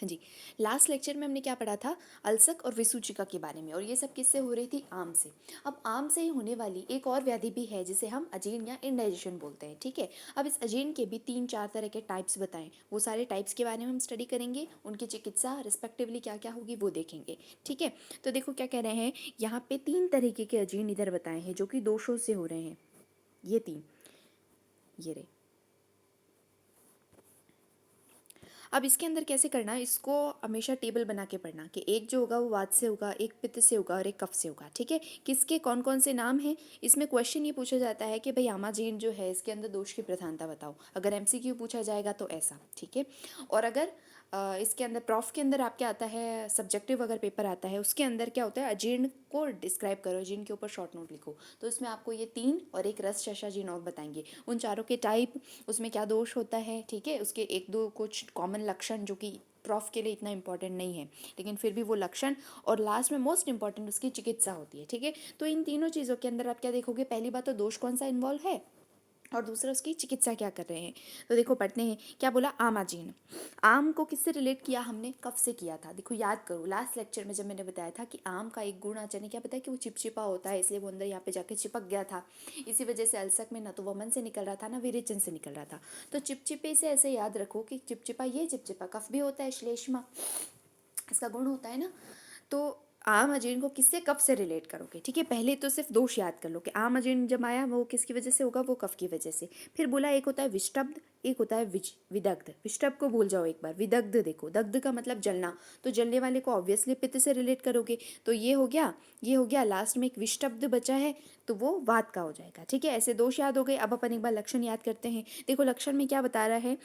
हाँ जी। Last lecture में हमने क्या पढ़ा था, अल्सक और विसूचिका के बारे में, और ये सब किससे हो रही थी, आम से। अब आम से ही होने वाली एक और व्याधि भी है जिसे हम अजीर्ण या इंडाइजेशन बोलते हैं, ठीक है। अब इस अजीर्ण के भी 3-4 तरह के टाइप्स बताएं, वो सारे टाइप्स के बारे में हम स्टडी करेंगे, उनकी चिकित्सा रिस्पेक्टिवली क्या क्या होगी वो देखेंगे, ठीक है। तो देखो क्या कह रहे हैं यहाँ पे, 3 तरीके के अजीर्ण इधर बताए हैं जो कि दोषों से हो रहे हैं। ये 3, ये रहे। अब इसके अंदर कैसे करना, इसको हमेशा टेबल बना के पढ़ना कि एक जो होगा वो वात से होगा, एक पित्त से होगा और एक कफ से होगा, ठीक है। किसके कौन कौन से नाम हैं, इसमें क्वेश्चन ये पूछा जाता है कि भाई आमाजीन जो है इसके अंदर दोष की प्रधानता बताओ। अगर एमसीक्यू पूछा जाएगा तो ऐसा, ठीक है। और अगर इसके अंदर प्रॉफ के अंदर आपके आता है सब्जेक्टिव, अगर पेपर आता है उसके अंदर क्या होता है, अजीर्ण को डिस्क्राइब करो, अजीर्ण के ऊपर शॉर्ट नोट लिखो, तो इसमें आपको ये 3 और एक रस शशाजीर्ण और बताएंगे, उन चारों के टाइप, उसमें क्या दोष होता है, ठीक है। उसके 1-2 कुछ कॉमन लक्षण जो कि प्रॉफ के लिए इतना इंपॉर्टेंट नहीं है, लेकिन फिर भी वो लक्षण, और लास्ट में मोस्ट इंपॉर्टेंट उसकी चिकित्सा होती है, ठीक है। तो इन तीनों चीज़ों के अंदर आप क्या देखोगे, पहली बात तो दोष कौन सा इन्वॉल्व है, और दूसरा उसकी चिकित्सा क्या कर रहे हैं। तो देखो पढ़ते हैं, क्या बोला, आमाजीन। आम को किससे रिलेट किया हमने, कफ से किया था। देखो याद करो, लास्ट लेक्चर में जब मैंने बताया था कि आम का एक गुण आचार्य ने क्या बताया कि वो चिपचिपा होता है, इसलिए वो अंदर यहाँ पे जाके चिपक गया था। इसी वजह से अल्सक में ना तो वमन से निकल रहा था ना विरेचन से निकल रहा था। तो चिपचिपे से ऐसे याद रखो कि चिपचिपा, ये चिपचिपा कफ भी होता है, श्लेष्मा इसका गुण होता है ना। तो आम अजीर्ण को किससे, कफ से रिलेट करोगे, ठीक है। पहले तो सिर्फ दोष याद कर लो कि आम अजीर्ण जब आया वो किसकी वजह से होगा, वो कफ की वजह से। फिर बोला एक होता है विष्टब्ध, एक होता है विदग्ध। विष्टब्ध को भूल जाओ एक बार, विदग्ध देखो, दग्ध का मतलब जलना, तो जलने वाले को ऑब्वियसली पित्त से रिलेट करोगे, तो ये हो गया, ये हो गया। लास्ट में एक विष्टब्ध बचा है तो वो वात का हो जाएगा, ठीक है। ऐसे दोष याद हो गए। अब अपन एक बार लक्षण याद करते हैं। देखो लक्षण में क्या बता रहा है,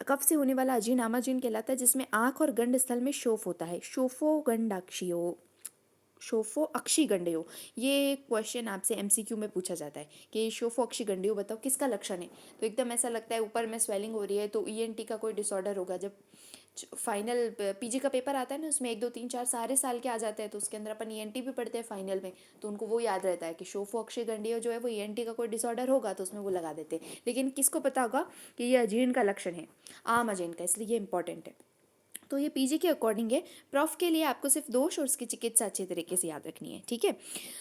कफ से होने वाला अजीर्ण आमाजीर्ण कहलाता है जिसमें आंख और गंड स्थल में शोफ होता है, शोफो गंडाक्षियो, शोफो अक्षिगंडयो। ये क्वेश्चन आपसे एमसीक्यू में पूछा जाता है कि शोफो अक्षिगंडयो बताओ किसका लक्षण है। तो एकदम ऐसा लगता है ऊपर में स्वेलिंग हो रही है तो ईएनटी का कोई डिसऑर्डर होगा। जब फाइनल पीजी का पेपर आता है ना, उसमें 1 2 3 4 सारे साल के आ जाते हैं, तो उसके अंदर अपन ईएनटी भी पढ़ते हैं फाइनल में, तो उनको वो याद रहता है कि शोफो अक्षिगंडयो जो है वो ईएनटी का कोई डिसऑर्डर होगा तो उसमें वो लगा देते हैं। लेकिन किसको पता होगा कि ये अजीर्ण का लक्षण है, आम अजीर्ण का, इसलिए ये इंपॉर्टेंट है। तो ये पीजी के अकॉर्डिंग है। प्रॉफ के लिए आपको सिर्फ दोष और उसकी चिकित्सा अच्छे तरीके से याद रखनी है, ठीक है।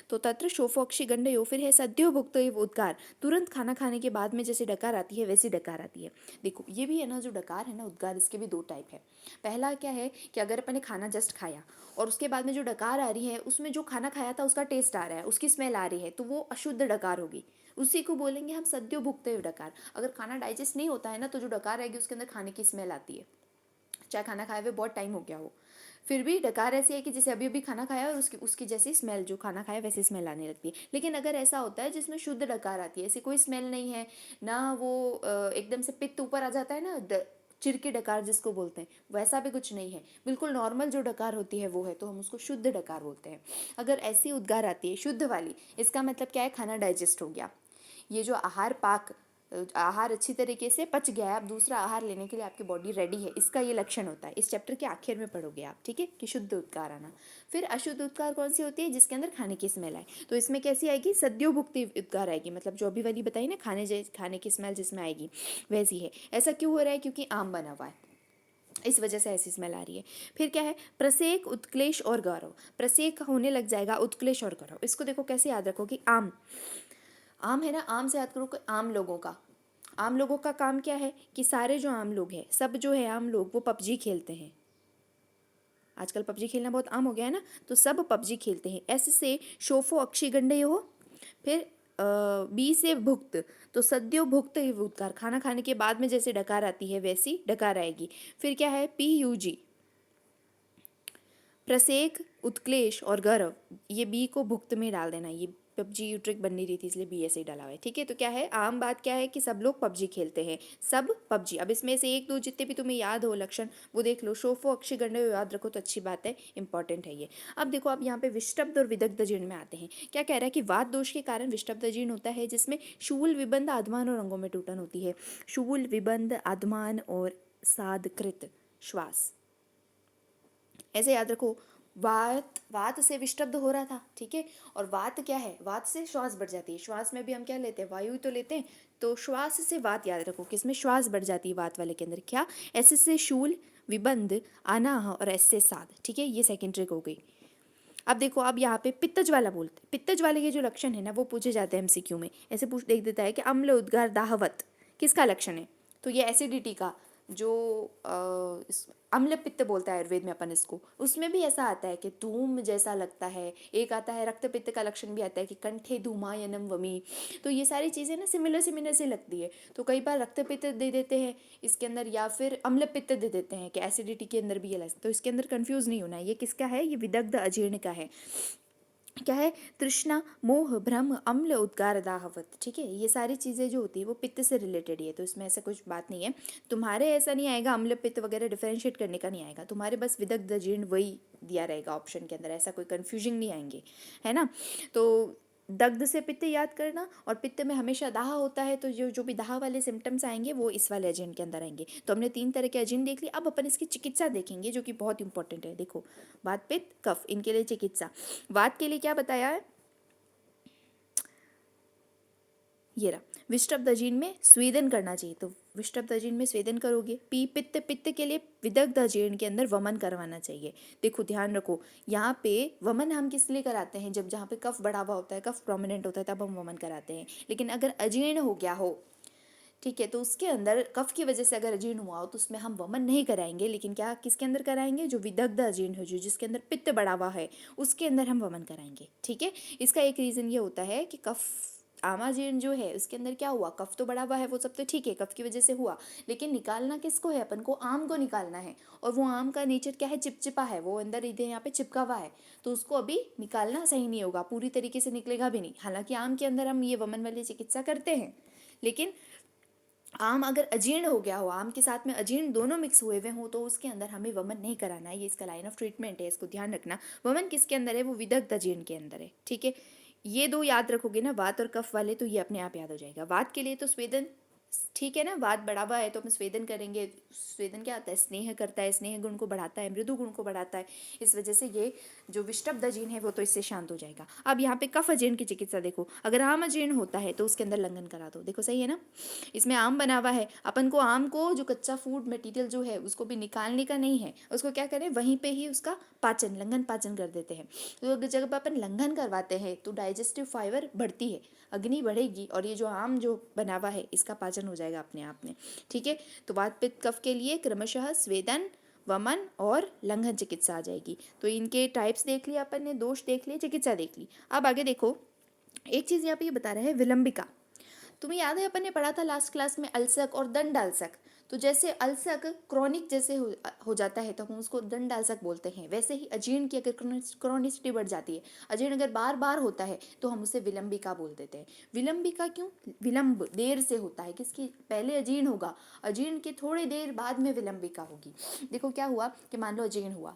तो तत्र शोफोक्षिगंडयो, फिर है सद्यो भुक्त उद्गार, तुरंत खाना खाने के बाद में जैसे डकार आती है वैसी डकार आती है। देखो ये भी है ना, जो डकार है ना उद्गार, इसके भी 2 टाइप है। पहला क्या है कि अगर अपन ने खाना जस्ट खाया और उसके बाद में जो डकार आ रही है उसमें जो खाना खाया था उसका टेस्ट आ रहा है, उसकी स्मेल आ रही है, तो वो अशुद्ध डकार होगी, उसी को बोलेंगे हम सद्यो भुक्त डकार। अगर खाना डाइजेस्ट नहीं होता है ना तो जो डकार आएगी उसके अंदर खाने की स्मेल आती है, चाहे खाना खाए हुए बहुत टाइम हो गया हो, फिर भी डकार ऐसी है कि जैसे अभी अभी खाना खाया और उसकी उसकी जैसी स्मेल, जो खाना खाया वैसी स्मेल आने लगती है। लेकिन अगर ऐसा होता है जिसमें शुद्ध डकार आती है, ऐसी कोई स्मेल नहीं है ना, वो एकदम से पित्त ऊपर आ जाता है ना, चिरकी डकार जिसको बोलते हैं, वैसा भी कुछ नहीं है, बिल्कुल नॉर्मल जो डकार होती है वो है, तो हम उसको शुद्ध डकार बोलते हैं। अगर ऐसी उद्गार आती है शुद्ध वाली, इसका मतलब क्या है, खाना डाइजेस्ट हो गया, ये जो आहार पाक, आहार अच्छी तरीके से पच गया है, अब दूसरा आहार लेने के लिए आपकी बॉडी रेडी है, इसका ये लक्षण होता है। इस चैप्टर के आखिर में पढ़ोगे आप, ठीक है, कि शुद्ध उद्गार आना। फिर अशुद्ध उद्गार कौन सी होती है, जिसके अंदर खाने की स्मेल आए, तो इसमें कैसी आएगी, सद्योभुक्ति उद्गार आएगी, मतलब जो अभी वाली बताई ना, खाने की स्मेल जिसमें आएगी वैसी है। ऐसा क्यों हो रहा है, क्योंकि आम बना हुआ है, इस वजह से ऐसी स्मेल आ रही है। फिर क्या है, प्रसेक उत्क्लेश और गौरव, प्रसेक होने लग जाएगा, उत्क्लेश और गौरव, इसको देखो कैसे याद रखो कि आम, आम है ना, आम से याद करो कि आम लोगों का, आम लोगों का काम क्या है कि सारे जो आम लोग हैं, सब जो है आम लोग, वो पबजी खेलते हैं। आजकल पबजी खेलना बहुत आम हो गया है ना, तो सब पबजी खेलते हैं। ऐसे से शोफो अक्षिगंडे हो। फिर बी से भुक्त, तो सद्यो भुक्त उद्गार, खाना खाने के बाद में जैसे डकार आती है वैसी डकार आएगी। फिर क्या है, पी यू जी, प्रसेक उत्क्लेश और गर्व, ये बी को भुक्त में डाल देना, ये पबजी ट्रिक बन नहीं रही थी इसलिए बी ऐसे ही डाला हुआ है, ठीक है। तो क्या है, आम बात क्या है कि सब लोग पबजी खेलते हैं, सब पबजी। अब इसमें से 1 2 जितने भी तुम्हें याद हो लक्षण वो देख लो, शोफो अक्षिगंड याद रखो तो अच्छी बात है, इंपॉर्टेंट है ये। अब देखो, अब यहाँ पे विष्टब्ध और विदग्ध जीर्ण में आते हैं। क्या कह रहा है कि वात दोष के कारण विष्टब्ध जीर्ण होता है, जिसमें शूल विबंध आधमान और अंगों में टूटन होती है। शूल विबंध आधमान और साधकृत श्वास, ऐसे याद रखो। वात, वात से विष्टब्ध हो रहा था, ठीक है। और वात क्या है, वात से श्वास बढ़ जाती है, श्वास में भी हम क्या लेते हैं, वायु तो लेते हैं, तो श्वास से वात याद रखो, किसमें श्वास बढ़ जाती है वात वाले के अंदर, क्या, ऐसे से शूल विबंध, आनाह और ऐसे साध, ठीक है, ये सेकंड ट्रिक हो गई। अब देखो, अब यहाँ पे पित्तज वाला बोलते हैं, पित्तज वाले के जो लक्षण है ना वो पूछे जाते हैं एमसीक्यू में। ऐसे पूछ देख देता है कि अम्ल उद्गार दाहवत किसका लक्षण है, तो ये एसिडिटी का, जो अम्ल पित्त बोलता है आयुर्वेद में अपन इसको, उसमें भी ऐसा आता है कि धूम जैसा लगता है। एक आता है रक्त पित्त का लक्षण भी आता है कि कंठे धूमायनम वमी। तो ये सारी चीज़ें ना सिमिलर सिमिलर से लगती है, तो कई बार रक्त पित्त दे देते हैं इसके अंदर, या फिर अम्ल पित्त दे देते हैं कि एसिडिटी के अंदर भी ये लगता है। तो इसके अंदर कंफ्यूज नहीं होना है, ये किसका है, ये विदग्ध अजीर्ण का है। क्या है, तृष्णा, मोह, भ्रम, अम्ल, उद्गार, दाहवत, ठीक है, ये सारी चीज़ें जो होती है वो पित्त से रिलेटेड ही है, तो इसमें ऐसा कुछ बात नहीं है। तुम्हारे ऐसा नहीं आएगा, अम्ल पित्त वगैरह डिफरेंशिएट करने का नहीं आएगा तुम्हारे, बस विदग्ध अजीर्ण वही दिया रहेगा ऑप्शन के अंदर, ऐसा कोई कन्फ्यूजन नहीं आएंगे, है ना। तो दग्ध से पित्त याद करना, और पित्त में हमेशा दाह होता है, तो जो जो भी दाह वाले सिम्टम्स आएंगे वो इस वाले अजीर्ण के अंदर आएंगे। तो हमने 3 तरह के अजीर्ण देख ली, अब अपन इसकी चिकित्सा देखेंगे जो कि बहुत इंपॉर्टेंट है। देखो, वात, पित्त, कफ, इनके लिए चिकित्सा। वात के लिए क्या बताया है, ये रहा, विष्टब्द अजीर्ण में स्वेदन करना चाहिए, तो विष्टब्द अजीर्ण में स्वेदन करोगे। पी, पित्त, पित्त के लिए विदग्ध अजीर्ण के अंदर वमन करवाना चाहिए। देखो ध्यान रखो, यहाँ पे वमन हम किस लिए कराते हैं, जब जहाँ पे कफ बढ़ा हुआ होता है, कफ प्रोमिनेंट होता है, तब हम वमन कराते हैं। लेकिन अगर अजीर्ण हो गया हो, ठीक है, तो उसके अंदर कफ की वजह से अगर अजीर्ण हुआ हो तो उसमें हम वमन नहीं कराएंगे, लेकिन क्या किसके अंदर कराएंगे, जो विदग्ध अजीर्ण हो, जो जिसके अंदर पित्त बढ़ा हुआ है, उसके अंदर हम वमन कराएंगे, ठीक है। इसका एक रीज़न ये होता है कि कफ, आमाजीर्ण जो है उसके अंदर क्या हुआ, कफ तो बढ़ा हुआ है, वो सब तो ठीक है, कफ की वजह से हुआ, लेकिन निकालना किसको है, अपन को आम को निकालना है, और वो आम का नेचर क्या है, चिपचिपा है, वो अंदर इधर यहाँ पे चिपका हुआ है, तो उसको अभी निकालना सही नहीं होगा, पूरी तरीके से निकलेगा भी नहीं। हालांकि आम के अंदर हम ये वमन वाली चिकित्सा करते हैं, लेकिन आम अगर अजीर्ण हो गया हो, आम के साथ में अजीर्ण दोनों मिक्स हुए हुए हों, तो उसके अंदर हमें वमन नहीं कराना है, ये इसका लाइन ऑफ ट्रीटमेंट है, इसको ध्यान रखना। वमन किसके अंदर है, वो विदग्ध अजीर्ण के अंदर है, ठीक है। ये दो याद रखोगे ना, वात और कफ वाले, तो ये अपने आप याद हो जाएगा। वात के लिए तो स्वेदन, ठीक है ना, वात बढ़ा हुआ है तो हम स्वेदन करेंगे। स्वेदन क्या होता है, स्नेह करता है, स्नेह गुण को बढ़ाता है, मृदु गुण को बढ़ाता है, इस वजह से ये जो विष्टब्द अजीर्ण है वो तो इससे शांत हो जाएगा। अब यहाँ पे कफ अजीर्ण की चिकित्सा देखो, अगर आम अजीर्ण होता है तो उसके अंदर लंघन करा दो, देखो सही है ना, इसमें आम बना हुआ है, अपन को आम को जो कच्चा फूड मटेरियल जो है उसको भी निकालने का नहीं है, उसको क्या करें, वहीं पे ही उसका पाचन, लंघन पाचन कर देते हैं। तो जब अपन लंघन करवाते हैं तो डाइजेस्टिव फाइबर बढ़ती है, अग्नि बढ़ेगी, और ये जो आम जो बना हुआ है इसका पाचन हो जाएगा अपने आप में, ठीक है। तो वात पित्त कफ के लिए क्रमशः स्वेदन, वमन और लंघन चिकित्सा आ जाएगी। तो इनके टाइप्स देख लिया अपन ने, दोष देख लिए, चिकित्सा देख ली। अब आगे देखो, एक चीज़ यहाँ पे ये बता रहे हैं, विलंबिका। तुम्हें याद है अपन ने पढ़ा था लास्ट क्लास में अल्सक और दंड अल्सक, तो जैसे अल्सक क्रॉनिक जैसे हो जाता है तो हम उसको दंड अल्सक बोलते हैं, वैसे ही अजीर्ण की अगर क्रॉनिसिटी बढ़ जाती है, अजीर्ण अगर बार बार होता है तो हम उसे विलंबिका बोल देते हैं। विलंबिका क्यों, विलंब देर से होता है, किसकी, पहले अजीर्ण होगा, अजीर्ण के थोड़ी देर बाद में विलंबिका होगी। देखो क्या हुआ कि मान लो अजीर्ण हुआ,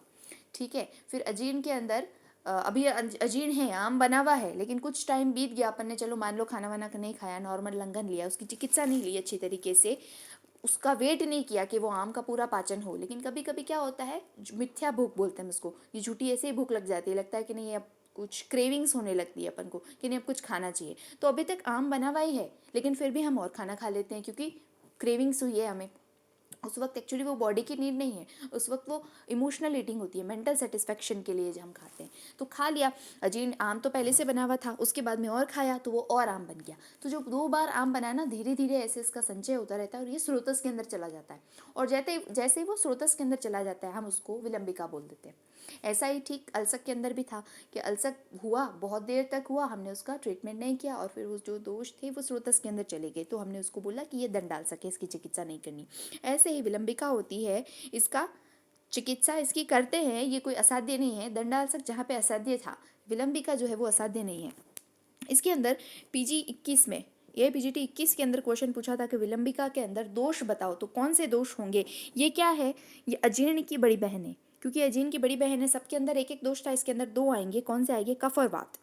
ठीक है, फिर अजीर्ण के अंदर अभी अजीर्ण है, आम बना हुआ है, लेकिन कुछ टाइम बीत गया, अपन ने चलो मान लो खाना वाना नहीं खाया, नॉर्मल लंघन लिया, उसकी चिकित्सा नहीं ली अच्छी तरीके से, उसका वेट नहीं किया कि वो आम का पूरा पाचन हो। लेकिन कभी कभी क्या होता है, मिथ्या भूख बोलते हैं उसको, ये झूठी ऐसे ही भूख लग जाती है, लगता है कि नहीं अब कुछ क्रेविंग्स होने लगती है अपन को कि नहीं अब कुछ खाना चाहिए, तो अभी तक आम बना हुआ ही है लेकिन फिर भी हम और खाना खा लेते हैं क्योंकि क्रेविंग्स हुई है हमें। उस वक्त एक्चुअली वो बॉडी की नीड नहीं है, उस वक्त वो इमोशनल ईटिंग होती है, मेंटल सेटिस्फेक्शन के लिए जो हम खाते हैं, तो खा लिया। अजीर्ण आम तो पहले से बना हुआ था, उसके बाद में और खाया तो वो और आम बन गया। तो जो 2 बार आम बना ना, धीरे धीरे ऐसे इसका संचय होता रहता है और ये स्रोतस के अंदर चला जाता है, और जैसे जैसे ही वो स्रोतस के अंदर चला जाता है हम उसको विलंबिका बोल देते हैं। ऐसा ही ठीक अल्सक के अंदर भी था कि अल्सक हुआ, बहुत देर तक हुआ, हमने उसका ट्रीटमेंट नहीं किया और फिर वो जो दोष थे वो स्रोतस के अंदर चले गए, तो हमने उसको बोला कि ये दंडाल्सक है, इसकी चिकित्सा नहीं करनी। ऐसे ही विलंबिका होती है, इसका चिकित्सा इसकी करते हैं, ये कोई असाध्य नहीं है। दंडाल्सक जहाँ पे असाध्य था, विलंबिका जो है वो असाध्य नहीं है। इसके अंदर पीजी 21 में, ये पीजीटी 21 के अंदर क्वेश्चन पूछा था कि विलंबिका के अंदर दोष बताओ, तो कौन से दोष होंगे। ये क्या है, ये अजीर्ण की बड़ी बहन है, क्योंकि अजीर्ण की बड़ी बहन है, सबके अंदर एक एक दोष था, इसके अंदर 2 आएंगे। कौन से आएंगे, कफ और वात,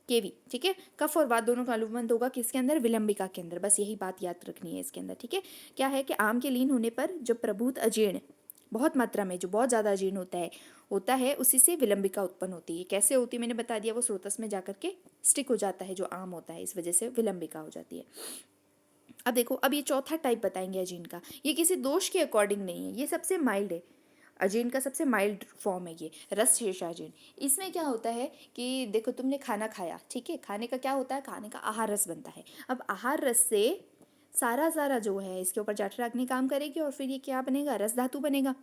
केवी, ठीक है, कफ और वात दोनों का अनुबंध होगा किसके अंदर, विलंबिका के अंदर, बस यही बात याद रखनी है इसके अंदर, ठीक है। क्या है कि आम के लीन होने पर जो प्रभूत अजीर्ण बहुत मात्रा में, जो बहुत ज़्यादा अजीर्ण होता है उसी से विलंबिका उत्पन्न होती है। कैसे होती है मैंने बता दिया, वो स्रोतस में जाकर के स्टिक हो जाता है जो आम होता है, इस वजह से विलंबिका हो जाती है। अब देखो, अब ये चौथा टाइप बताएंगे अजीर्ण का, ये किसी दोष के अकॉर्डिंग नहीं है, ये सबसे माइल्ड है, अजीर्ण का सबसे माइल्ड फॉर्म है ये रस शेषाजीर्ण। इसमें क्या होता है कि देखो तुमने खाना खाया, ठीक है, खाने का क्या होता है, खाने का आहार रस बनता है। अब आहार रस से सारा सारा जो है इसके ऊपर जठराग्नि काम करेगी और फिर ये क्या बनेगा, रस धातु बनेगा,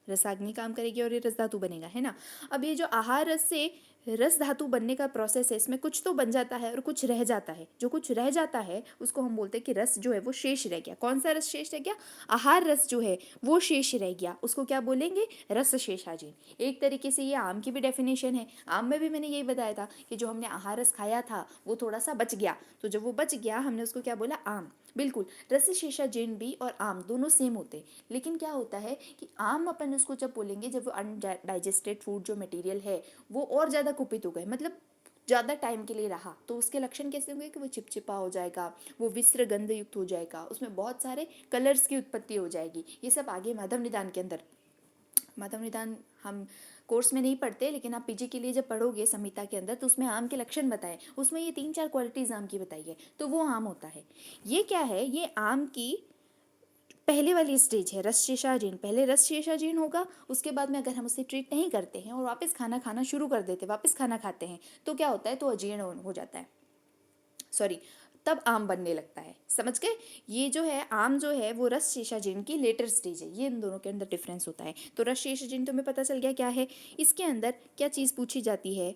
रसाग्नि काम करेगी और ये रस धातु बनेगा, है ना। अब ये जो आहार रस से रस धातु बनने का प्रोसेस है, इसमें कुछ तो बन जाता है और कुछ रह जाता है। जो कुछ रह जाता है उसको हम बोलते हैं कि रस जो है वो शेष रह गया। कौन सा रस शेष रह गया, आहार रस जो है वो शेष रह गया, उसको क्या बोलेंगे, रस शेषाजीर्ण। एक तरीके से ये आम की भी डेफिनेशन है। आम में भी मैंने यही बताया था कि जो हमने आहार रस खाया था वो थोड़ा सा बच गया, तो जब वो बच गया हमने उसको क्या बोला, आम। बिल्कुल, रस शेषाजीर्ण भी और आम दोनों सेम होते हैं, लेकिन क्या होता है कि आम अपन उसको जब बोलेंगे जब वो अनडाइजेस्टेड फूड जो मटेरियल है वो और ज़्यादा कुपित हो गए, मतलब ज़्यादा टाइम के लिए रहा, तो उसके लक्षण कैसे होंगे कि वो चिपचिपा हो जाएगा, वो विस्र गंध युक्त हो जाएगा, उसमें बहुत सारे कलर्स की उत्पत्ति हो जाएगी। ये सब आगे माधव निदान के अंदर, माधव निदान हम कोर्स में नहीं पढ़ते, लेकिन आप पीजी के लिए जब पढ़ोगे संहिता के अंदर तो उसमें आम के लक्षण बताए, उसमें ये 3-4 क्वालिटीज़ आम की बताई है, तो वो आम होता है। ये क्या है, ये आम की पहले वाली स्टेज है, रस शेषाजीर्ण। पहले रस शेषाजीर्ण होगा, उसके बाद में अगर हम उसे ट्रीट नहीं करते हैं और वापस खाना खाना शुरू कर देते, वापस खाना खाते हैं, तो क्या होता है, तो अजीर्ण हो जाता है, सॉरी, तब आम बनने लगता है। समझ गए, ये जो है आम जो है वो रस शेषाजीर्ण की लेटर स्टेज है। ये इन दोनों के अंदर डिफरेंस होता है। तो रस शेषाजीर्ण तुम्हें पता चल गया क्या है। इसके अंदर क्या चीज़ पूछी जाती है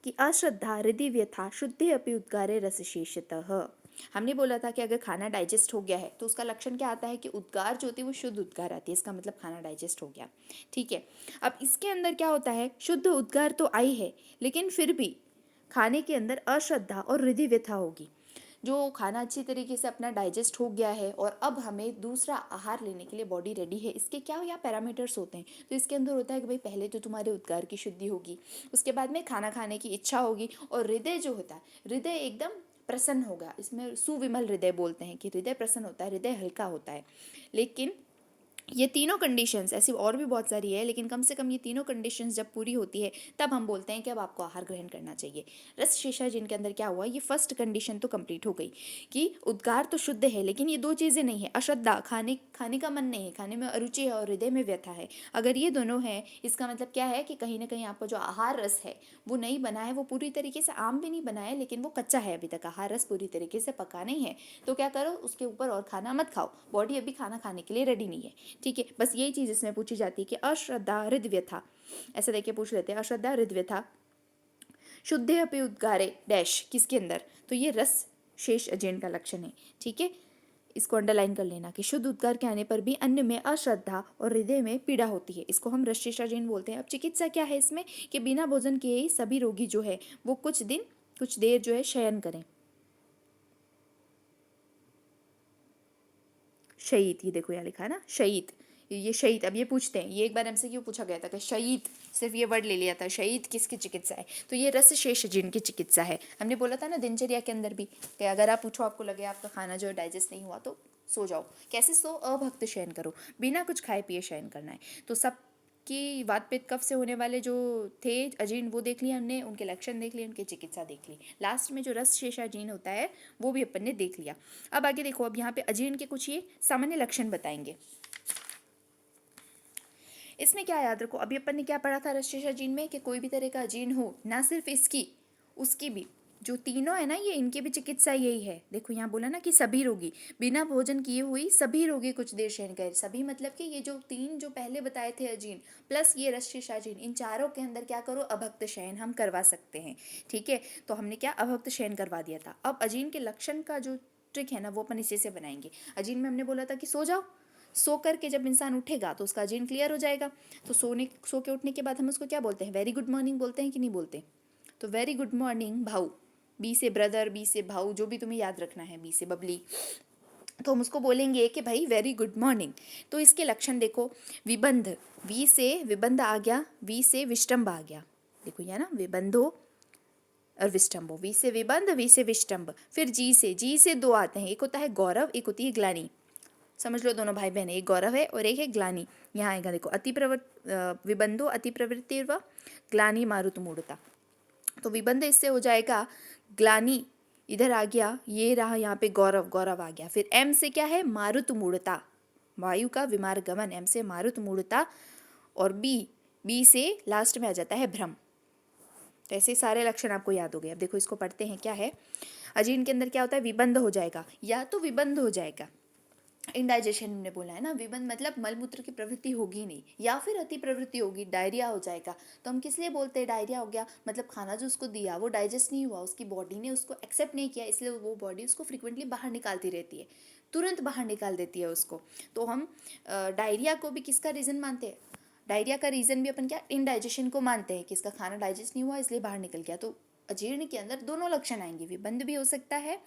कि अश्रद्धा हृदय व्यथा शुद्धि अपि उद्गारे रस शेषतः। हमने बोला था कि अगर खाना डाइजेस्ट हो गया है तो उसका लक्षण क्या आता है कि उद्गार जो होती है वो शुद्ध उद्गार आती है, इसका मतलब खाना डाइजेस्ट हो गया, ठीक है। अब इसके अंदर क्या होता है, शुद्ध उद्गार तो आई है, लेकिन फिर भी खाने के अंदर अश्रद्धा और हृदय व्यथा होगी। जो खाना अच्छी तरीके से अपना डाइजेस्ट हो गया है और अब हमें दूसरा आहार लेने के लिए बॉडी रेडी है, इसके क्या या पैरामीटर्स होते हैं। तो इसके अंदर होता है कि भाई पहले तो तुम्हारे उद्गार की शुद्धि होगी, उसके बाद में खाना खाने की इच्छा होगी, और हृदय जो होता है, हृदय एकदम प्रसन्न होगा। इसमें सुविमल हृदय बोलते हैं कि हृदय प्रसन्न होता है, हृदय हल्का होता है। लेकिन ये तीनों कंडीशंस, ऐसी और भी बहुत सारी है, लेकिन कम से कम ये तीनों कंडीशंस जब पूरी होती है तब हम बोलते हैं कि अब आपको आहार ग्रहण करना चाहिए। रस शेषा जिनके अंदर क्या हुआ, ये फर्स्ट कंडीशन तो कंप्लीट हो गई कि उद्गार तो शुद्ध है, लेकिन ये दो चीज़ें नहीं है, अश्रद्धा, खाने का मन नहीं है, खाने में अरुचि है और हृदय में व्यथा है। अगर ये दोनों हैं, इसका मतलब क्या है कि कहीं ना कहीं आपका जो आहार रस है वो नहीं बना है, वो पूरी तरीके से आम भी नहीं बना है, लेकिन वो कच्चा है, अभी तक आहार रस पूरी तरीके से पका नहीं है। तो क्या करो, उसके ऊपर और खाना मत खाओ, बॉडी अभी खाना खाने के लिए रेडी नहीं है, ठीक है। बस यही चीज़ इसमें पूछी जाती है कि अश्रद्धा हृदव्यथा, ऐसा देखिए पूछ लेते हैं, अश्रद्धा हृदव्यथा शुद्धे अपि उद्गारे डैश किसके अंदर, तो ये रस शेष अजीर्ण का लक्षण है, ठीक है। इसको अंडरलाइन कर लेना कि शुद्ध उद्गार के आने पर भी अन्न में अश्रद्धा और हृदय में पीड़ा होती है, इसको हम रस शेष अजीर्ण बोलते हैं। अब चिकित्सा क्या है इसमें कि बिना भोजन किए ही सभी रोगी जो है वो कुछ देर जो है शयन करें, शयीत, ये देखो यहाँ लिखा है ना शयीत, ये शयीत। अब ये पूछते हैं, ये एक बार हमसे क्यों पूछा गया था कि शयीत, सिर्फ ये वर्ड ले लिया था, शयीत किसकी चिकित्सा है, तो ये रस शेष जिनकी चिकित्सा है। हमने बोला था ना दिनचर्या के अंदर भी कि अगर आप पूछो, आपको लगे आपका खाना जो है डाइजेस्ट नहीं हुआ तो सो जाओ। कैसे सो, अभक्त शयन करो, बिना कुछ खाए पिए शयन करना है। तो सब कि वात पित्त कफ से होने वाले जो थे अजीर्ण वो देख लिए हमने, उनके लक्षण देख लिए, उनकी चिकित्सा देख ली, लास्ट में जो रस शेष अजीर्ण होता है वो भी अपन ने देख लिया। अब आगे देखो, अब यहाँ पे अजीर्ण के कुछ ये सामान्य लक्षण बताएंगे। इसमें क्या याद रखो, अभी अपन ने क्या पढ़ा था रस शेष अजीर्ण में कि कोई भी तरह का अजीर्ण हो, ना सिर्फ इसकी, उसकी भी, जो तीनों है ना ये, इनकी भी चिकित्सा यही है। देखो यहाँ बोला ना कि सभी रोगी बिना भोजन किए हुई सभी रोगी कुछ देर शयन करें, सभी मतलब कि ये जो तीन जो पहले बताए थे अजीर्ण प्लस ये रस शेष अजीर्ण, इन चारों के अंदर क्या करो, अभक्त शयन हम करवा सकते हैं, ठीक है। तो हमने क्या अभक्त शयन करवा दिया था। अब अजीर्ण के लक्षण का जो ट्रिक है ना वो अपन इसी से बनाएंगे। अजीर्ण में हमने बोला था कि सो जाओ, सो करके जब इंसान उठेगा तो उसका अजीर्ण क्लियर हो जाएगा। तो सो के उठने के बाद हम उसको क्या बोलते हैं, वेरी गुड मॉर्निंग बोलते हैं कि नहीं बोलते। तो वेरी गुड मॉर्निंग भाऊ, बी से ब्रदर, बी से भाऊ, जो भी तुम्हें याद रखना है, बी से बबली, तो हम उसको बोलेंगे कि भाई वेरी गुड मॉर्निंग। तो इसके लक्षण देखो, विबंध, वी से विबंध आ गया, वी से विष्टम्भ आ गया, देखो ये ना विबंधो और विष्टम्भो, वी से विबंध, वी से विष्टम्भ। फिर जी से दो आते हैं, एक होता है गौरव, एक होती है ग्लानी। समझ लो दोनों भाई बहन, एक गौरव है और एक है ग्लानी। यहाँ आएगा देखो, विबंधो अति प्रवृत्ति व ग्लानी मारुत मूढ़ता। तो विबंध इससे हो जाएगा, ग्लानी इधर आ गया, ये रहा यहाँ पे गौरव, गौरव आ गया। फिर एम से क्या है, मारुत मूढ़ता, वायु का विमार्गमन, एम से मारुत मूढ़ता, और बी से लास्ट में आ जाता है भ्रम। तो ऐसे सारे लक्षण आपको याद हो गए। अब देखो इसको पढ़ते हैं। क्या है अजीर्ण के अंदर? क्या होता है? विबंध हो जाएगा, या तो विबंध हो जाएगा, इंडाइजेशन हमने बोला है ना, विबंध मतलब मलमूत्र की प्रवृत्ति होगी नहीं, या फिर अति प्रवृत्ति होगी, डायरिया हो जाएगा। तो हम किस लिए बोलते हैं डायरिया हो गया? मतलब खाना जो उसको दिया वो डाइजेस्ट नहीं हुआ, उसकी बॉडी ने उसको एक्सेप्ट नहीं किया, इसलिए वो बॉडी उसको फ्रिक्वेंटली बाहर निकालती रहती है, तुरंत बाहर निकाल देती है उसको। तो हम डायरिया को भी किसका रीज़न मानते हैं? डायरिया का रीज़न भी अपन क्या इंडाइजेशन को मानते हैं, कि इसका खाना डाइजेस्ट नहीं हुआ इसलिए बाहर निकल गया। तो अजीर्ण के अंदर दोनों लक्षण आएंगे, विबंध भी हो सकता है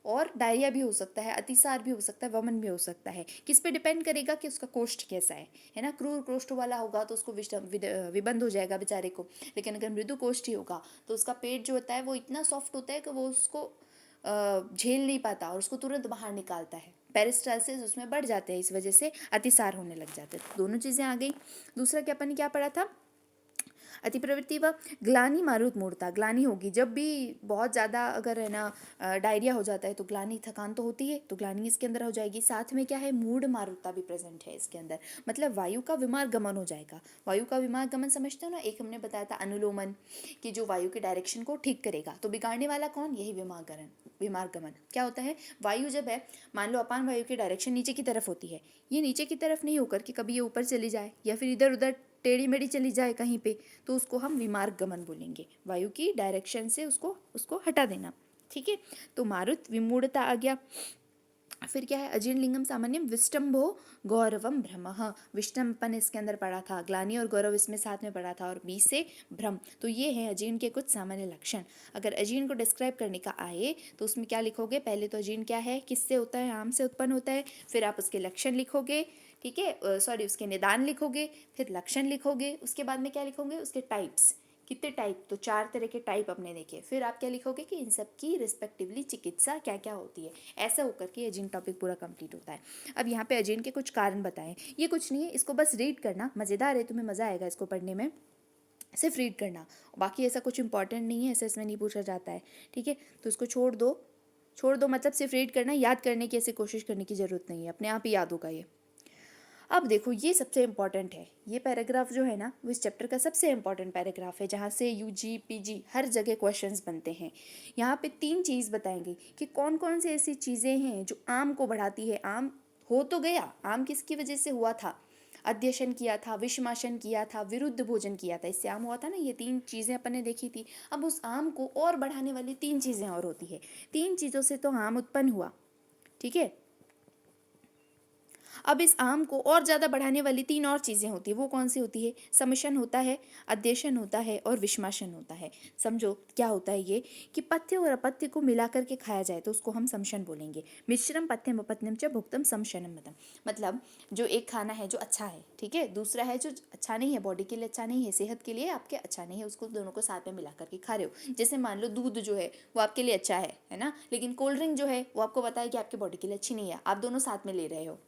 और डायरिया भी हो सकता है, अतिसार भी हो सकता है, वमन भी हो सकता है। किस पे डिपेंड करेगा? कि उसका कोष्ठ कैसा है ना। क्रूर कोष्ठ वाला होगा तो उसको विबंध हो जाएगा बेचारे को। लेकिन अगर मृदु कोष्ठी होगा तो उसका पेट जो होता है वो इतना सॉफ्ट होता है कि वो उसको झेल नहीं पाता और उसको तुरंत बाहर निकालता है। पेरिस्टालसिस उसमें बढ़ जाते हैं, इस वजह से अतिसार होने लग जाते हैं। दोनों चीज़ें आ गई। दूसरा क्या अपन ने क्या पढ़ा था? अति प्रवृत्ति व ग्लानि मारुत मूर्ता। ग्लानि होगी जब भी बहुत ज़्यादा अगर है ना डायरिया हो जाता है तो ग्लानि, थकान तो होती है, तो ग्लानि इसके अंदर हो जाएगी। साथ में क्या है? मूढ़ मारुतता भी प्रेजेंट है इसके अंदर, मतलब वायु का विमार्गमन हो जाएगा। वायु का विमार्गमन समझते हो ना? एक हमने बताया था अनुलोमन, कि जो वायु के डायरेक्शन को ठीक करेगा। तो बिगाड़ने वाला कौन? यही विमार्गमन। क्या होता है? वायु जब है, मान लो अपान वायु की डायरेक्शन नीचे की तरफ होती है, ये नीचे की तरफ नहीं होकर कि कभी ये ऊपर चली जाए या फिर इधर उधर टेढ़ी मेढ़ी चली जाए कहीं पे, तो उसको हम विमार्ग गमन बोलेंगे। वायु की डायरेक्शन से उसको उसको हटा देना। ठीक है, तो मारुत विमूढ़ता आ गया। फिर क्या है? अजीर्ण लिंगम सामान्यम विष्टम्भो गौरवम भ्रमः। विष्टम अपन इसके अंदर पढ़ा था, ग्लानि और गौरव इसमें साथ में पढ़ा था, और बी से भ्रम। तो ये है अजीर्ण के कुछ सामान्य लक्षण। अगर अजीर्ण को डिस्क्राइब करने का आए तो उसमें क्या लिखोगे? पहले तो अजीर्ण क्या है, किससे होता है? आम से उत्पन्न होता है। फिर आप उसके लक्षण लिखोगे, ठीक है, सॉरी उसके निदान लिखोगे, फिर लक्षण लिखोगे, उसके बाद में क्या लिखोगे? उसके टाइप्स। कितने टाइप? तो 4 तरह के टाइप अपने देखे। फिर आप क्या लिखोगे? कि इन सब की रिस्पेक्टिवली चिकित्सा क्या क्या होती है। ऐसा होकर के अजीर्ण टॉपिक पूरा कंप्लीट होता है। अब यहाँ पे अजीर्ण के कुछ कारण बताएं। ये कुछ नहीं है, इसको बस रीड करना, मज़ेदार है, तुम्हें मज़ा आएगा इसको पढ़ने में। सिर्फ रीड करना, बाकी ऐसा कुछ इंपॉर्टेंट नहीं है, ऐसा इसमें नहीं पूछा जाता है। ठीक है, तो इसको छोड़ दो। छोड़ दो मतलब सिर्फ रीड करना, याद करने की ऐसी कोशिश करने की ज़रूरत नहीं है, अपने आप ही याद होगा ये। अब देखो ये सबसे इम्पॉर्टेंट है, ये पैराग्राफ जो है ना वो इस चैप्टर का सबसे इम्पॉर्टेंट पैराग्राफ है, जहाँ से यूजी पीजी हर जगह क्वेश्चंस बनते हैं। यहाँ पे 3 चीज़ बताएंगे कि कौन कौन सी ऐसी चीज़ें हैं जो आम को बढ़ाती है। आम हो तो गया, आम किसकी वजह से हुआ था? अध्यशन किया था, विषमाशन किया था, विरुद्ध भोजन किया था, इससे आम हुआ था ना। ये 3 चीज़ें अपन ने देखी थी। अब उस आम को और बढ़ाने वाली 3 चीज़ें और होती है। 3 चीज़ों से तो आम उत्पन्न हुआ, ठीक है। अब इस आम को और ज़्यादा बढ़ाने वाली 3 और चीज़ें होती है। वो कौन सी होती है? समशन होता है, अध्यशन होता है और विषमाशन होता है। समझो क्या होता है ये, कि पथ्य और अपथ्य को मिला करके खाया जाए तो उसको हम समशन बोलेंगे। मिश्रम पथ्यम अपथ्यम च भुक्तम समशनम मतम। मतलब जो एक खाना है जो अच्छा है, ठीक है, दूसरा है जो अच्छा नहीं है, बॉडी के लिए अच्छा नहीं है, सेहत के लिए आपके अच्छा नहीं है, उसको दोनों को साथ में मिला करके खा रहे हो। जैसे मान लो दूध जो है वो आपके लिए अच्छा है ना, लेकिन कोल्ड ड्रिंक जो है वो आपको पता है कि आपके बॉडी के लिए अच्छी नहीं है, आप दोनों साथ में ले रहे हो।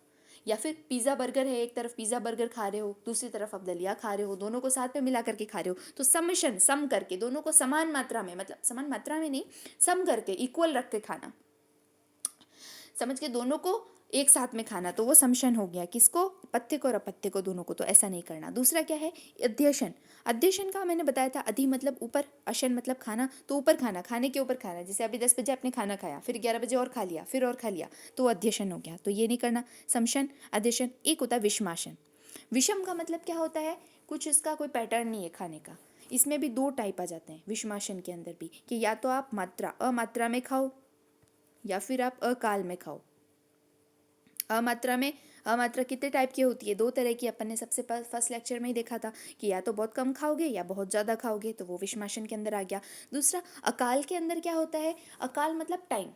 या फिर पिज़्ज़ा बर्गर है, एक तरफ पिज़्ज़ा बर्गर खा रहे हो, दूसरी तरफ आप दलिया खा रहे हो, दोनों को साथ में मिला करके खा रहे हो। तो समिशन, सम करके दोनों को समान मात्रा में, मतलब समान मात्रा में नहीं, सम करके इक्वल रख के खाना, समझ के दोनों को एक साथ में खाना, तो वो समशन हो गया। किसको? पथ्य को और अपथ्य को, दोनों को। तो ऐसा नहीं करना। दूसरा क्या है? अध्यशन। अध्यशन का मैंने बताया था, अधि मतलब ऊपर, अशन मतलब खाना, तो ऊपर खाना, खाने के ऊपर खाना। जैसे अभी 10 बजे आपने खाना खाया, फिर 11 बजे और खा लिया, फिर और खा लिया, तो अध्यशन हो गया। तो ये नहीं करना। समशन, अध्यशन। एक होता है विषमाशन। विषम का मतलब क्या होता है? कुछ इसका कोई पैटर्न नहीं है खाने का। इसमें भी 2 टाइप आ जाते हैं विषमाशन के अंदर भी, कि या तो आप मात्रा, अमात्रा में खाओ, या फिर आप अकाल में खाओ। अमात्रा में, अमात्रा कितने टाइप की होती है? 2 तरह की। अपन ने सबसे फर्स्ट लेक्चर में ही देखा था कि या तो बहुत कम खाओगे या बहुत ज़्यादा खाओगे, तो वो विषमाशन के अंदर आ गया। दूसरा अकाल के अंदर क्या होता है? अकाल मतलब टाइम।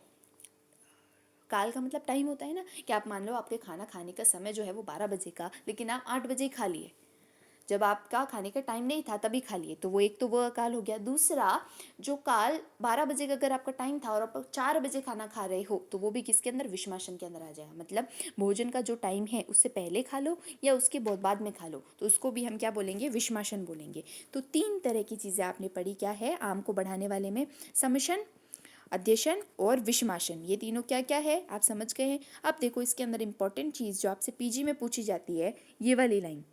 काल का मतलब टाइम होता है ना, कि आप मान लो आपके खाना खाने का समय जो है वो 12 बजे का, लेकिन आप 8 बजे ही खा लिए, जब आपका खाने का टाइम नहीं था तभी खा लिए, तो वो एक तो वो अकाल हो गया। दूसरा जो काल 12 बजे का अगर आपका टाइम था और आप 4 बजे खाना खा रहे हो, तो वो भी किसके अंदर? विषमाशन के अंदर आ जाएगा। मतलब भोजन का जो टाइम है उससे पहले खा लो या उसके बहुत बाद में खा लो, तो उसको भी हम क्या बोलेंगे? विषमाशन बोलेंगे। तो 3 तरह की चीज़ें आपने पढ़ी। क्या है आम को बढ़ाने वाले में? समशन, अध्यशन और विषमाशन, ये तीनों क्या क्या है आप समझ गए हैं। अब देखो इसके अंदर इंपॉर्टेंट चीज़ जो आपसे पीजी में पूछी जाती है, ये वाली लाइन,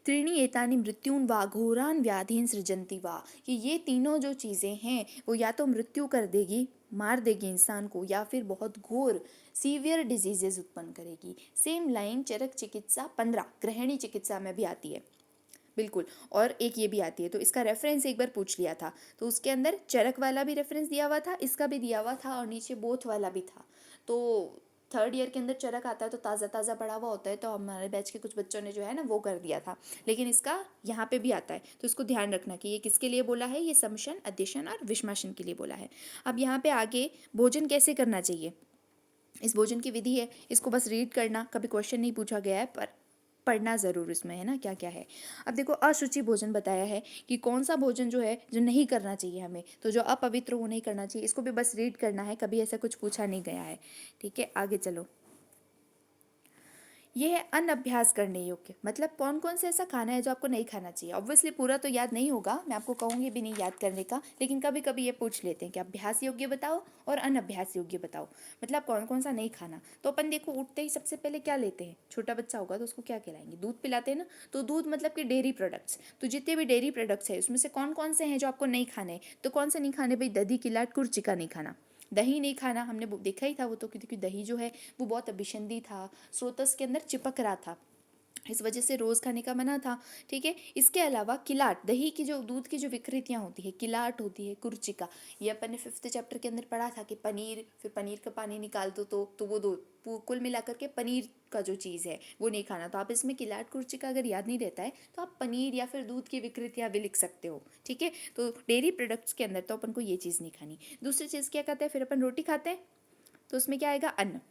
त्रीणि एतानि मृत्युन वा घोरान व्याधीन सृजन्ति वा, कि ये तीनों जो चीज़ें हैं वो या तो मृत्यु कर देगी, मार देगी इंसान को, या फिर बहुत घोर सीवियर डिजीजेज उत्पन्न करेगी। सेम लाइन चरक चिकित्सा 15 गृहिणी चिकित्सा में भी आती है, बिल्कुल। और एक ये भी आती है, तो इसका रेफरेंस एक बार पूछ लिया था, तो उसके अंदर चरक वाला भी रेफरेंस दिया हुआ था, इसका भी दिया हुआ था, और नीचे बोथ वाला भी था। तो थर्ड ईयर के अंदर चरक आता है तो ताज़ा ताज़ा पढ़ा हुआ होता है, तो हमारे बैच के कुछ बच्चों ने जो है ना वो कर दिया था, लेकिन इसका यहाँ पे भी आता है, तो इसको ध्यान रखना कि ये किसके लिए बोला है, ये समशन, अध्यशन और विषमाशन के लिए बोला है। अब यहाँ पे आगे भोजन कैसे करना चाहिए, इस भोजन की विधि है, इसको बस रीड करना, कभी क्वेश्चन नहीं पूछा गया है पर पढ़ना ज़रूर इसमें, है ना, क्या क्या है। अब देखो अशुचि भोजन बताया है कि कौन सा भोजन जो है जो नहीं करना चाहिए हमें, तो जो अपवित्र वो नहीं करना चाहिए, इसको भी बस रीड करना है, कभी ऐसा कुछ पूछा नहीं गया है। ठीक है, आगे चलो। ये है अनअभ्यास करने योग्य, मतलब कौन कौन से ऐसा खाना है जो आपको नहीं खाना चाहिए। ऑब्वियसली पूरा तो याद नहीं होगा, मैं आपको कहूँगी भी नहीं याद करने का, लेकिन कभी कभी ये पूछ लेते हैं कि अभ्यास योग्य बताओ और अनअभ्यास योग्य बताओ, मतलब कौन कौन सा नहीं खाना। तो अपन देखो उठते ही सबसे पहले क्या लेते हैं, छोटा बच्चा होगा तो उसको क्या खिलाएंगे, दूध पिलाते हैं ना, तो दूध मतलब कि डेयरी प्रोडक्ट्स, तो जितने भी डेयरी प्रोडक्ट्स है उसमें से कौन कौन से हैं जो आपको नहीं खाने, तो कौन से नहीं खाने भाई, दही, किलाट, कुर्चिका नहीं खाना, दही नहीं खाना, हमने देखा ही था वो तो, क्योंकि दही जो है वो बहुत अभिसंधी था, स्रोतस के अंदर चिपक रहा था, इस वजह से रोज़ खाने का मना था। ठीक है, इसके अलावा किलाट, दही की जो दूध की जो विकृतियाँ होती है, किलाट होती है, कुर्चिका, ये अपन ने 5th चैप्टर के अंदर पढ़ा था कि पनीर, फिर पनीर का पानी निकाल दो तो वो दो कुल मिलाकर के पनीर का जो चीज़ है वो नहीं खाना। तो आप इसमें किलाट कुर्चिका अगर याद नहीं रहता है तो आप पनीर या फिर दूध की विकृतियाँ भी लिख सकते हो। ठीक है, तो डेयरी प्रोडक्ट्स के अंदर तो अपन को ये चीज़ नहीं खानी। दूसरी चीज़ क्या कहते हैं, फिर अपन रोटी खाते हैं, तो उसमें क्या आएगा, अन्न।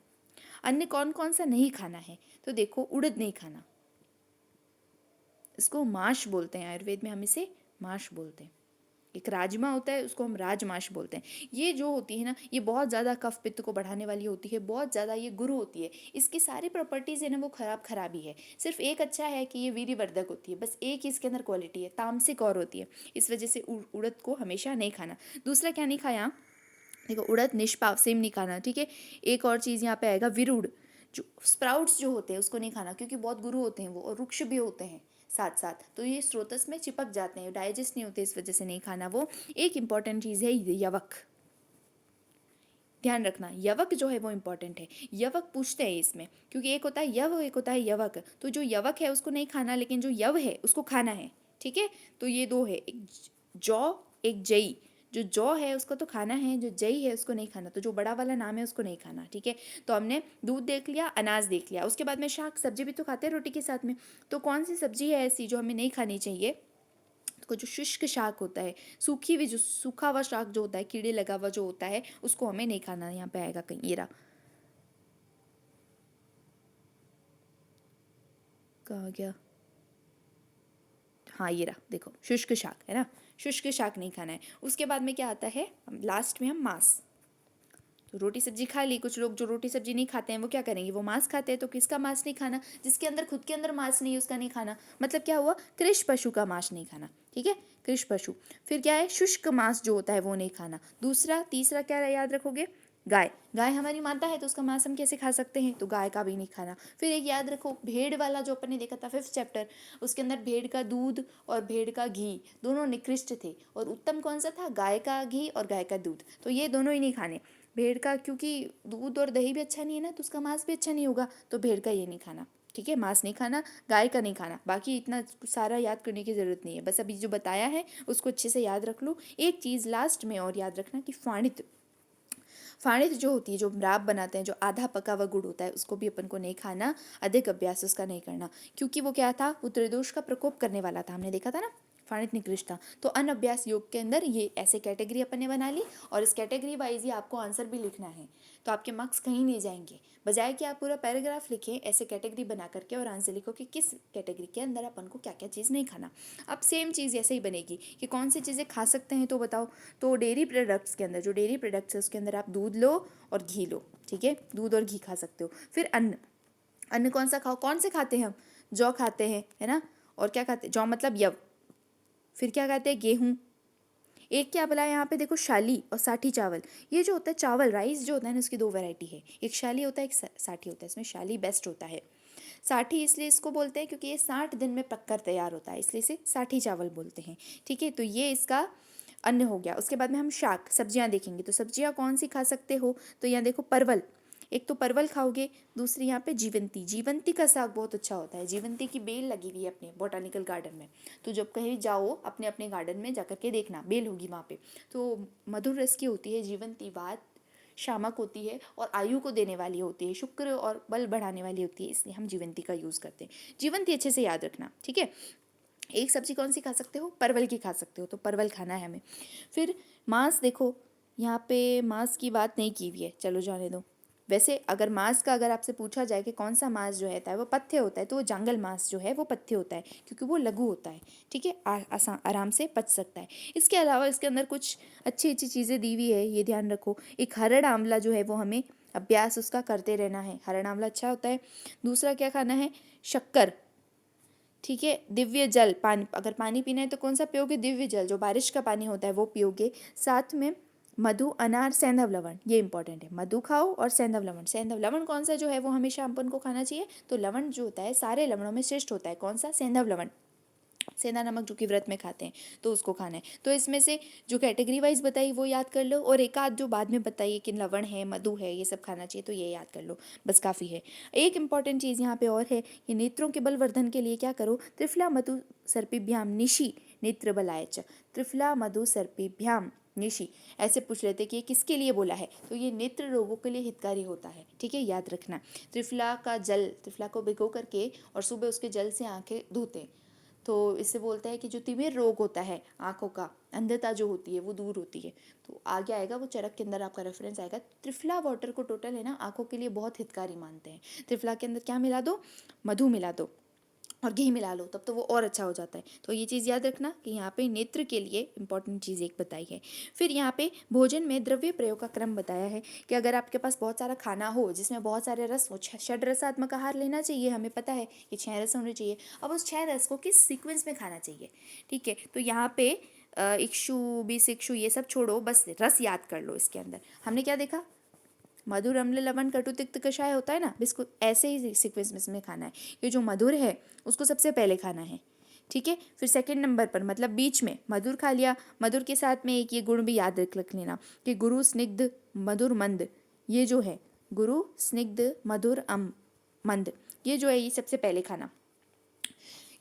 अन्न कौन कौन सा नहीं खाना है, तो देखो उड़द नहीं खाना, इसको माश बोलते हैं, आयुर्वेद में हम इसे माश बोलते हैं। एक राजमा होता है उसको हम राजमाश बोलते हैं। ये जो होती है ना, ये बहुत ज़्यादा कफ पित्त को बढ़ाने वाली होती है, बहुत ज़्यादा ये गुरु होती है, इसकी सारी प्रॉपर्टीज़ है ना वो खराब ही है। सिर्फ एक अच्छा है कि ये वीर्यवर्धक होती है, बस एक ही इसके अंदर क्वालिटी है, तामसिक और होती है, इस वजह से उड़द को हमेशा नहीं खाना। दूसरा क्या नहीं खाया, देखो उड़द निष्पाव सेम नहीं खाना। ठीक है, एक और चीज़ यहाँ पे आएगा विरुड़, जो स्प्राउट्स जो होते हैं उसको नहीं खाना, क्योंकि बहुत गुरु होते हैं वो, और वृक्ष भी होते हैं साथ साथ, तो ये स्रोतस में चिपक जाते हैं, डाइजेस्ट नहीं होते, इस वजह से नहीं खाना वो। एक इंपॉर्टेंट चीज़ है यवक, ध्यान रखना, यवक जो है वो इंपॉर्टेंट है। यवक पूछते हैं इसमें, क्योंकि एक होता है यव, एक होता है यवक, तो जो यवक है उसको नहीं खाना, लेकिन जो यव है उसको खाना है। ठीक है, तो ये दो है, एक जौ, एक जई। जो जौ है उसको तो खाना है, जो जई है उसको नहीं खाना, तो जो बड़ा वाला नाम है उसको नहीं खाना। ठीक है, तो हमने दूध देख लिया, अनाज देख लिया, उसके बाद में शाक सब्जी भी तो खाते हैं रोटी के साथ में, तो कौन सी सब्जी है ऐसी जो हमें नहीं खानी चाहिए, तो जो शुष्क शाक होता है, सूखी हुई जो सूखा हुआ शाक जो होता है, कीड़े लगा हुआ जो होता है, उसको हमें नहीं खाना। यहाँ पे आएगा कहीं, ये रहा, कहाँ गया, हाँ ये रहा, देखो शुष्क शाक है ना, शुष्क शाक नहीं खाना है। उसके बाद में क्या आता है, लास्ट में हम मांस, तो रोटी सब्जी खा ली, कुछ लोग जो रोटी सब्जी नहीं खाते हैं वो क्या करेंगे, वो मांस खाते हैं, तो किसका मांस नहीं खाना, जिसके अंदर खुद के अंदर मांस नहीं है उसका नहीं खाना, मतलब क्या हुआ, कृष पशु का मांस नहीं खाना। ठीक है, कृष पशु। फिर क्या है, शुष्क मांस जो होता है वो नहीं खाना। दूसरा, तीसरा क्या याद रखोगे, गाय, गाय हमारी माता है तो उसका मांस हम कैसे खा सकते हैं, तो गाय का भी नहीं खाना। फिर एक याद रखो, भेड़ वाला जो अपन ने देखा था 5th चैप्टर, उसके अंदर भेड़ का दूध और भेड़ का घी दोनों निकृष्ट थे, और उत्तम कौन सा था, गाय का घी और गाय का दूध, तो ये दोनों ही नहीं खाने। भेड़ का, क्योंकि दूध और दही भी अच्छा नहीं है ना, तो उसका मांस भी अच्छा नहीं होगा, तो भेड़ का ये नहीं खाना। ठीक है, मांस नहीं खाना, गाय का नहीं खाना, बाकी इतना सारा याद करने की ज़रूरत नहीं है, बस अभी जो बताया है उसको अच्छे से याद रख लो। एक चीज़ लास्ट में और याद रखना कि फाणित, फाणित जो होती है, जो राब बनाते हैं, जो आधा पका हुआ गुड़ होता है, उसको भी अपन को नहीं खाना, अधिक अभ्यास उसका नहीं करना, क्योंकि वो क्या था, वो त्रिदोष का प्रकोप करने वाला था, हमने देखा था ना, फाणित निकृष्ट था। तो अनअभ्यास योग के अंदर ये ऐसे कैटेगरी अपन ने बना ली, और इस कैटेगरी वाइज ही आपको आंसर भी लिखना है, तो आपके मार्क्स कहीं नहीं जाएंगे, बजाय कि आप पूरा पैराग्राफ लिखें, ऐसे कैटेगरी बना करके और आंसर लिखो कि किस कैटेगरी के अंदर अपन को क्या क्या चीज़ नहीं खाना। अब सेम चीज़ ऐसे ही बनेगी कि कौन सी चीज़ें खा सकते हैं, तो बताओ, तो डेयरी प्रोडक्ट्स के अंदर, जो डेयरी प्रोडक्ट्स है उसके अंदर आप दूध लो और घी लो। ठीक है, दूध और घी खा सकते हो। फिर अन्न, अन्न कौन सा खाओ, कौन से खाते हैं हम, जौ खाते हैं, है ना, और क्या खाते हैं, जौ मतलब यव, फिर क्या खाते हैं, गेहूँ, एक क्या बोला है यहाँ पे, देखो शाली और साठी चावल। ये जो होता है चावल, राइस जो होता है ना, उसकी दो वैरायटी है, एक शाली होता है एक साठी होता है। इसमें शाली बेस्ट होता है। साठी इसलिए इसको बोलते हैं क्योंकि ये 60 दिन में पककर तैयार होता है, इसलिए इसे साठी चावल बोलते हैं। ठीक है, तो ये इसका अन्न हो गया। उसके बाद में हम शाक सब्जियां देखेंगे, तो सब्जियां कौन सी खा सकते हो, तो यहाँ देखो परवल, एक तो परवल खाओगे, दूसरी यहाँ पे जीवंती। जीवंती का साग बहुत अच्छा होता है, जीवंती की बेल लगी हुई है अपने बोटानिकल गार्डन में। तो जब कहीं जाओ अपने अपने गार्डन में जाकर के देखना, बेल होगी वहाँ पे। तो मधुर रस की होती है जीवंती, वात शामक होती है और आयु को देने वाली होती है, शुक्र और बल बढ़ाने वाली होती है, इसलिए हम जीवंती का यूज़ करते हैं। जीवंती अच्छे से याद रखना, ठीक है। एक सब्जी कौन सी खा सकते हो, परवल की खा सकते हो, तो परवल खाना है हमें। फिर मांस देखो, यहाँ पे मांस की बात नहीं की हुई है, चलो जाने दो। वैसे अगर मांस का अगर आपसे पूछा जाए कि कौन सा मांस जो है वो पथ्य होता है, तो वो जांगल मांस जो है वो पथ्य होता है, क्योंकि वो लघु होता है। ठीक है, आसान आराम से पच सकता है। इसके अलावा इसके अंदर कुछ अच्छी अच्छी चीज़ें दी हुई है, ये ध्यान रखो। एक हरड़ आंवला जो है वो हमें अभ्यास उसका करते रहना है, हरड़ आंवला अच्छा होता है। दूसरा क्या खाना है, शक्कर। ठीक है, दिव्य जल, पानी, अगर पानी पीना है तो कौन सा पियोगे, दिव्य जल, जो बारिश का पानी होता है वो पियोगे। साथ में मधु, अनार, सेंधव लवण, ये इंपॉर्टेंट है। मधु खाओ और सेंधव लवण। सेंधव लवण कौन सा जो है वो हमेशा अपन को खाना चाहिए, तो लवण जो होता है सारे लवणों में श्रेष्ठ होता है, कौन सा, सेंधव लवण। सेंधा नमक जो कि व्रत में खाते हैं, तो उसको खाना है। तो इसमें से जो कैटेगरी वाइज बताई वो याद कर लो, और एक आध जो बाद में बताइए कि लवण है, मधु है, ये सब खाना चाहिए, तो ये याद कर लो, बस काफ़ी है। एक इंपॉर्टेंट चीज़ यहाँ पे और है कि नेत्रों के बलवर्धन के लिए क्या करो, त्रिफला मधु सर्पिभ्याम निशि नेत्र बलाय च। त्रिफला मधु सर्पिभ्याम निशि, ऐसे पूछ लेते कि ये किसके लिए बोला है, तो ये नेत्र रोगों के लिए हितकारी होता है। ठीक है, याद रखना। त्रिफला का जल, त्रिफला को भिगो करके और सुबह उसके जल से आंखें धोते हैं, तो इससे बोलता है कि जो तिमिर रोग होता है आँखों का, अंधता जो होती है वो दूर होती है। तो आगे आएगा वो चरक के अंदर आपका रेफरेंस आएगा। त्रिफला वाटर को टोटल है ना आँखों के लिए बहुत हितकारी मानते हैं। त्रिफला के अंदर क्या मिला दो, मधु मिला दो और घी मिला लो, तब तो वो और अच्छा हो जाता है। तो ये चीज़ याद रखना कि यहाँ पे नेत्र के लिए इंपॉर्टेंट चीज़ एक बताई है। फिर यहाँ पे भोजन में द्रव्य प्रयोग का क्रम बताया है कि अगर आपके पास बहुत सारा खाना हो जिसमें बहुत सारे रस हो, षड रसात्मक आहार लेना चाहिए, हमें पता है कि 6 रस होने चाहिए। अब उस 6 रस को किस सीक्वेंस में खाना चाहिए, ठीक है। तो यहाँ पे इक्षु, बीस इक्षु, ये सब छोड़ो, बस रस याद कर लो। इसके अंदर हमने क्या देखा, मधुर, अम्ल, लवण, कटु, तिक्त, कषाय होता है ना, बिल्कुल ऐसे ही सीक्वेंस में इसमें खाना है। ये जो मधुर है उसको सबसे पहले खाना है, ठीक है। फिर सेकंड नंबर पर, मतलब बीच में मधुर खा लिया। मधुर के साथ में एक ये गुण भी याद रख लेना कि गुरु, स्निग्ध, मधुर, मंद, ये जो है गुरु, स्निग्ध, मधुर, मंद, ये जो है ये सबसे पहले खाना।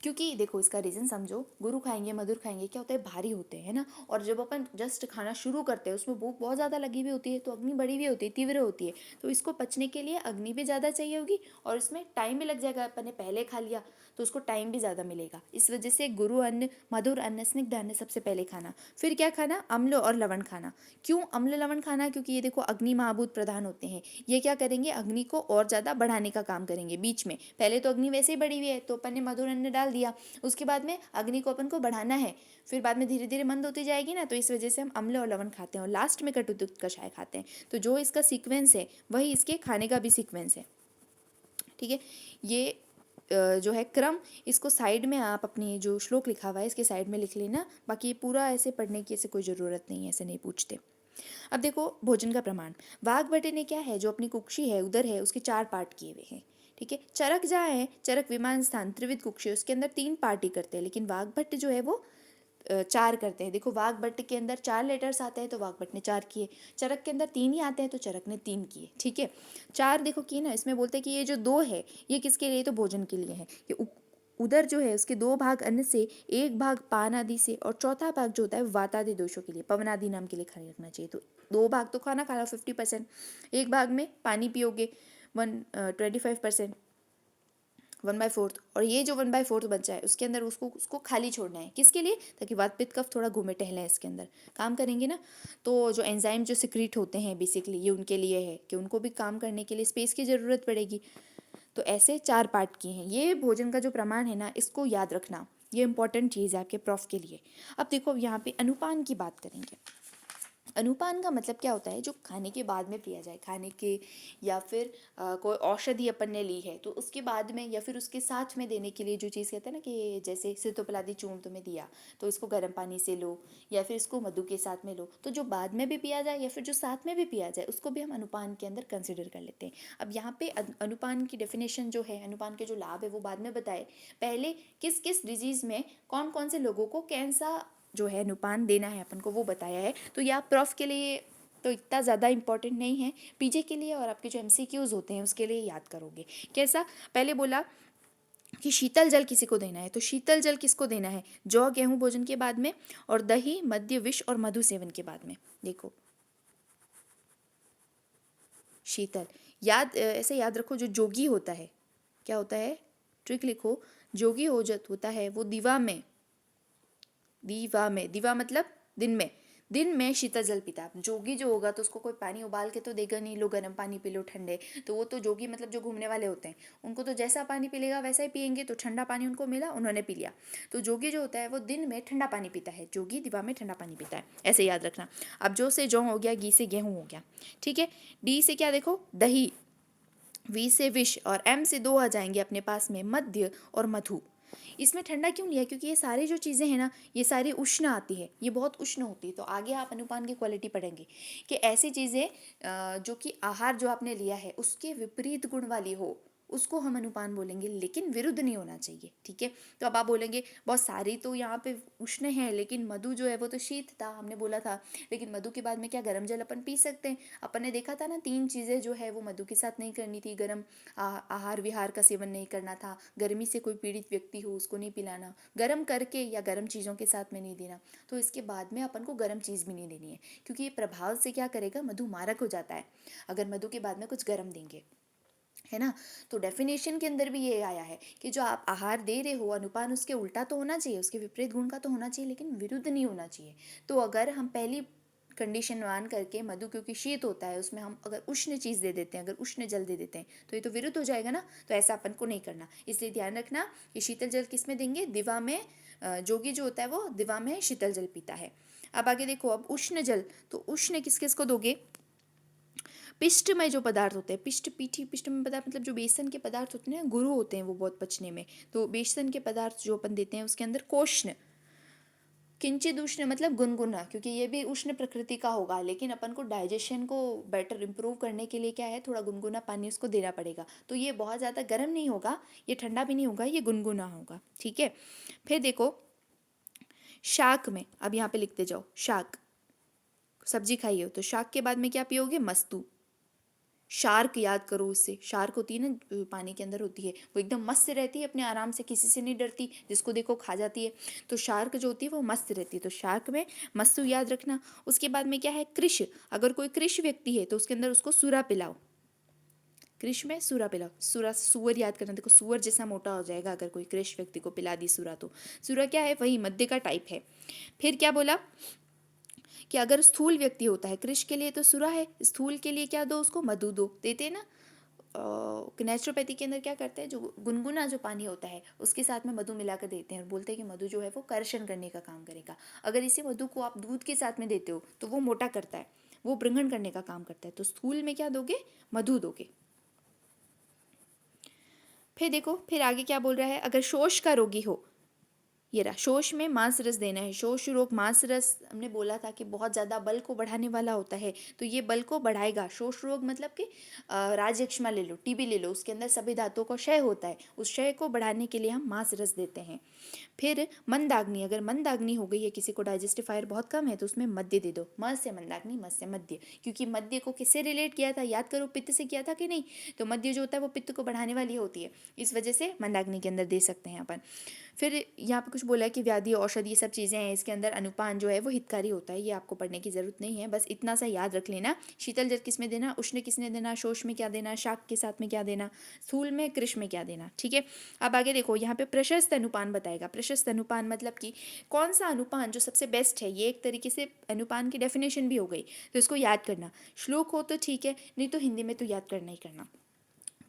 क्योंकि देखो इसका रीज़न समझो, गुरु खाएंगे, मधुर खाएंगे, क्या होता है, भारी होते हैं, है ना। और जब अपन जस्ट खाना शुरू करते हैं उसमें भूख बहुत ज़्यादा लगी हुई होती है, तो अग्नि बढ़ी हुई होती है, तीव्र होती है, तो इसको पचने के लिए अग्नि भी ज़्यादा चाहिए होगी और इसमें टाइम भी लग जाएगा। अपन ने पहले खा लिया तो उसको टाइम भी ज़्यादा मिलेगा। इस वजह से गुरु अन्न, मधुर अन्न, स्निग्ध अन्न सबसे पहले खाना। फिर क्या खाना, अम्ल और लवण खाना। क्यों अम्ल लवण खाना, क्योंकि ये देखो अग्नि महाभूत प्रधान होते हैं, ये क्या करेंगे, अग्नि को और ज़्यादा बढ़ाने का काम करेंगे बीच में। पहले तो अग्नि वैसे ही बढ़ी हुई है तो अपन ने मधुर अन्न डाल दिया, उसके बाद में अग्नि को अपन को बढ़ाना है, फिर बाद में धीरे धीरे मंद होती जाएगी ना, तो इस वजह से हम अम्ल और लवण खाते हैं और लास्ट में कटु तिक्त कषाय खाते हैं। तो जो इसका सीक्वेंस है वही इसके खाने का भी सीक्वेंस है, ठीक है। ये जो है क्रम, इसको साइड में आप अपनी जो श्लोक लिखा हुआ है इसके साइड में लिख लेना, बाकी ये पूरा ऐसे पढ़ने की ऐसे कोई ज़रूरत नहीं है, ऐसे नहीं पूछते। अब देखो भोजन का प्रमाण, वाघभट्ट ने क्या है, जो अपनी कुक्षी है उधर है उसके 4 पार्ट किए हुए हैं, ठीक है। चरक जहाँ है, चरक विमान स्थान त्रिविध कुक्षी, उसके अंदर 3 पार्ट ही करते हैं, लेकिन वाघभट्ट जो है वो 4 करते हैं। देखो वाघभट्ट के अंदर 4 लेटर्स आते हैं तो वाघभट्ट ने 4 किए, चरक के अंदर 3 ही आते हैं तो चरक ने 3 किए, ठीक है। 4 देखो किए ना, इसमें बोलते हैं कि ये जो 2 है ये किसके लिए, तो भोजन के लिए है। ये उधर जो है उसके 2 भाग अन्न से, 1 भाग पान आदि से और चौथा भाग जो होता है वातादि दोषों के लिए, पवन आदि नाम के लिए खाली रखना चाहिए। तो 2 भाग तो खाना खा लो 50%, 1 भाग में पानी पियोगे 25%, 1/4, और ये जो 1/4 बचा है उसके अंदर उसको खाली छोड़ना है, किसके लिए, ताकि वात पित्त कफ थोड़ा घूमे टहलें, इसके अंदर काम करेंगे ना। तो जो एंजाइम जो सिक्रीट होते हैं बेसिकली ये उनके लिए है कि उनको भी काम करने के लिए स्पेस की ज़रूरत पड़ेगी। तो ऐसे 4 पार्ट किए हैं। ये भोजन का जो प्रमाण है ना, इसको याद रखना, ये इंपॉर्टेंट चीज़ है आपके प्रॉफ के लिए। अब देखो यहाँ पे अनुपान की बात करेंगे। अनुपान का मतलब क्या होता है, जो खाने के बाद में पिया जाए, खाने के या फिर कोई औषधि अपन ने ली है तो उसके बाद में या फिर उसके साथ में देने के लिए जो चीज़ कहते हैं ना, कि जैसे सितोपलादी चूर्ण तुम्हें दिया तो इसको गर्म पानी से लो या फिर इसको मधु के साथ में लो, तो जो बाद में भी पिया जाए या फिर जो साथ में भी पिया जाए उसको भी हम अनुपान के अंदर कंसिडर कर लेते हैं। अब यहाँ पे अनुपान की डेफिनेशन जो है, अनुपान के जो लाभ है वो बाद में बताए, पहले किस किस डिजीज़ में कौन कौन से लोगों को कैसा जो है अनुपान देना है अपन को वो बताया है। तो ये आप प्रॉफ के लिए तो इतना ज़्यादा इंपॉर्टेंट नहीं है, पीजे के लिए और आपके जो एमसीक्यूज होते हैं उसके लिए याद करोगे। कैसा, पहले बोला कि शीतल जल किसी को देना है, तो शीतल जल किसको देना है, जौ गेहूं भोजन के बाद में और दही मद्य विष और मधु सेवन के बाद में। देखो शीतल, ऐसे याद रखो, जो जोगी होता है क्या होता है, ट्रिक लिखो, जोगी हो जात होता है वो दीवा मतलब दिन में शीतल जल पीता है। जोगी जो होगा तो उसको कोई पानी उबाल के तो देगा नहीं, लो गर्म पानी पी लो ठंडे, तो वो तो जोगी मतलब जो घूमने वाले होते हैं उनको तो जैसा पानी पिलेगा वैसा ही पियेंगे, तो ठंडा पानी उनको मिला उन्होंने पी लिया। तो जोगी जो होता है वो दिन में ठंडा पानी पीता है, जोगी दिवा में ठंडा पानी पीता है, ऐसे याद रखना। अब जो से जौ हो गया, गी से गेहूँ हो गया, ठीक है। डी से क्या देखो, दही, वी से विष और एम से दो आ जाएंगे अपने पास में, मध्य और मधु। इसमें ठंडा क्यों लिया, क्योंकि ये सारी जो चीज़ें हैं ना ये सारी उष्ण आती है, ये बहुत उष्ण होती है। तो आगे आप अनुपान की क्वालिटी पढ़ेंगे कि ऐसी चीज़ें जो कि आहार जो आपने लिया है उसके विपरीत गुण वाली हो उसको हम अनुपान बोलेंगे, लेकिन विरुद्ध नहीं होना चाहिए, ठीक है। तो अब आप बोलेंगे बहुत सारी तो यहाँ पे उष्ण है, लेकिन मधु जो है वो तो शीत था, हमने बोला था, लेकिन मधु के बाद में क्या गर्म जल अपन पी सकते हैं। अपन ने देखा था ना, 3 चीज़ें जो है वो मधु के साथ नहीं करनी थी, गर्म आहार विहार का सेवन नहीं करना था, गर्मी से कोई पीड़ित व्यक्ति हो उसको नहीं पिलाना, गर्म करके या गर्म चीज़ों के साथ में नहीं देना। तो इसके बाद में अपन को गर्म चीज़ भी नहीं देनी है, क्योंकि ये प्रभाव से क्या करेगा, मधु मारक हो जाता है अगर मधु के बाद में कुछ गर्म देंगे, है ना। तो डेफिनेशन के अंदर भी ये आया है कि जो आप आहार दे रहे हो अनुपान उसके उल्टा तो होना चाहिए, उसके विपरीत गुण का तो होना चाहिए, लेकिन विरुद्ध नहीं होना चाहिए। तो अगर हम पहली कंडीशन मान करके मधु क्योंकि शीत होता है उसमें हम अगर उष्ण चीज़ दे देते हैं, अगर उष्ण जल दे देते हैं तो ये तो विरुद्ध हो जाएगा ना, तो ऐसा अपन को नहीं करना। इसलिए ध्यान रखना कि शीतल जल किस में देंगे, दिवा में। जोगी जो होता है वो दिवा में शीतल जल पीता है। अब आगे देखो, अब उष्ण जल, तो उष्ण किस किस को दोगे, पिष्टमय जो पदार्थ होते हैं, पिष्ट में पदार्थ मतलब जो बेसन के पदार्थ होते हैं, गुरु होते हैं वो बहुत पचने में, तो बेसन के पदार्थ जो अपन देते हैं उसके अंदर कोष्ण, किंचित उष्ण मतलब गुनगुना, क्योंकि ये भी उष्ण प्रकृति का होगा, लेकिन अपन को डाइजेशन को बेटर इंप्रूव करने के लिए क्या है, थोड़ा गुनगुना पानी उसको देना पड़ेगा। तो ये बहुत ज़्यादा गर्म नहीं होगा, ये ठंडा भी नहीं होगा, ये गुनगुना होगा, ठीक है। फिर देखो शाक में, अब यहाँ पे लिखते जाओ, शाक सब्जी खाई हो तो शाक के बाद में क्या पियोगे, मस्तू। शार्क याद करो, उससे शार्क होती है ना पानी के अंदर होती है, वो एकदम मस्त रहती है, अपने आराम से किसी से नहीं डरती, जिसको देखो खा जाती है। तो शार्क जो होती है वो मस्त रहती है, तो शार्क में मस्तु याद रखना। उसके बाद में क्या है, कृष, अगर कोई कृष व्यक्ति है तो उसके अंदर उसको सूरा पिलाओ, कृष में सूरा पिलाओ, सूरा सुअर याद करना, देखो सुअर जैसा मोटा हो जाएगा अगर कोई कृष व्यक्ति को पिला दी सूरा, तो सूरा क्या है, वही मध्य का टाइप है। फिर क्या बोला कि अगर स्थूल व्यक्ति होता है, कृष के लिए तो सुरा है, स्थूल के लिए क्या दो, उसको मधु दो, देते हैं ना। नेचुरोपैथी के अंदर क्या करते हैं, जो गुनगुना जो पानी होता है उसके साथ में मधु मिलाकर देते हैं और बोलते हैं कि मधु जो है वो कर्षण करने का काम करेगा। अगर इसी मधु को आप दूध के साथ में देते हो तो वो मोटा करता है, वो ब्रंगण करने का काम करता है। तो स्थूल में क्या दोगे, मधु दोगे। फिर देखो, फिर आगे क्या बोल रहा है, अगर शोष का रोगी हो, ये रहा, शोष में मांस रस देना है। शोष रोग मांस रस हमने बोला था कि बहुत ज़्यादा बल को बढ़ाने वाला होता है, तो ये बल को बढ़ाएगा। शोष रोग मतलब कि राजयक्ष्मा ले लो, टीबी ले लो, उसके अंदर सभी धातुओं का क्षय होता है, उस क्षय को बढ़ाने के लिए हम मांस रस देते हैं। फिर मंदाग्नि, अगर मंदाग्नि हो गई है किसी को, डाइजेस्टिव फायर बहुत कम है, तो उसमें मद्य दे दो, म से मंदाग्नि, म से मद्य, क्योंकि मद्य को किससे रिलेट किया था, याद करो, पित्त से किया था कि नहीं। तो मद्य जो होता है वो पित्त को बढ़ाने वाली होती है, इस वजह से मंदाग्नि के अंदर दे सकते हैं अपन। फिर यहाँ पे कुछ बोला है कि व्याधि औषधि ये सब चीज़ें हैं, इसके अंदर अनुपान जो है वो हितकारी होता है, ये आपको पढ़ने की ज़रूरत नहीं है, बस इतना सा याद रख लेना। शीतल जल किस में देना, उष्ण किसने देना, शोष में क्या देना, शाक के साथ में क्या देना, स्थूल में कृष में क्या देना, ठीक है। अब आगे देखो, यहाँ पे प्रशस्त अनुपान बताएगा। प्रशस्त अनुपान मतलब कि कौन सा अनुपान जो सबसे बेस्ट है, ये एक तरीके से अनुपान की डेफिनेशन भी हो गई, तो इसको याद करना। श्लोक हो तो ठीक है, नहीं तो हिंदी में तो याद करना ही करना।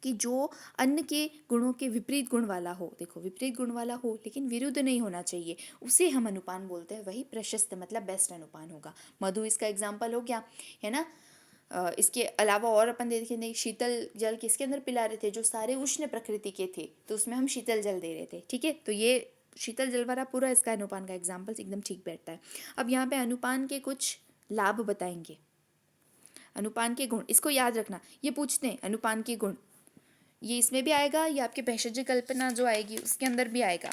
कि जो अन्न के गुणों के विपरीत गुण वाला हो, देखो विपरीत गुण वाला हो लेकिन विरुद्ध नहीं होना चाहिए, उसे हम अनुपान बोलते हैं, वही प्रशस्त मतलब बेस्ट अनुपान होगा। मधु इसका एग्जाम्पल हो गया, है ना। इसके अलावा और अपन देखेंगे, शीतल जल किसके अंदर पिला रहे थे, जो सारे उष्ण प्रकृति के थे, तो उसमें हम शीतल जल दे रहे थे, ठीक है। तो ये शीतल जल वाला पूरा इसका अनुपान का एग्जाम्पल एकदम ठीक बैठता है। अब यहाँ पे अनुपान के कुछ लाभ बताएंगे, अनुपान के गुण, इसको याद रखना, ये पूछते हैं अनुपान के गुण, ये इसमें भी आएगा, ये आपके भेषज कल्पना जो आएगी उसके अंदर भी आएगा,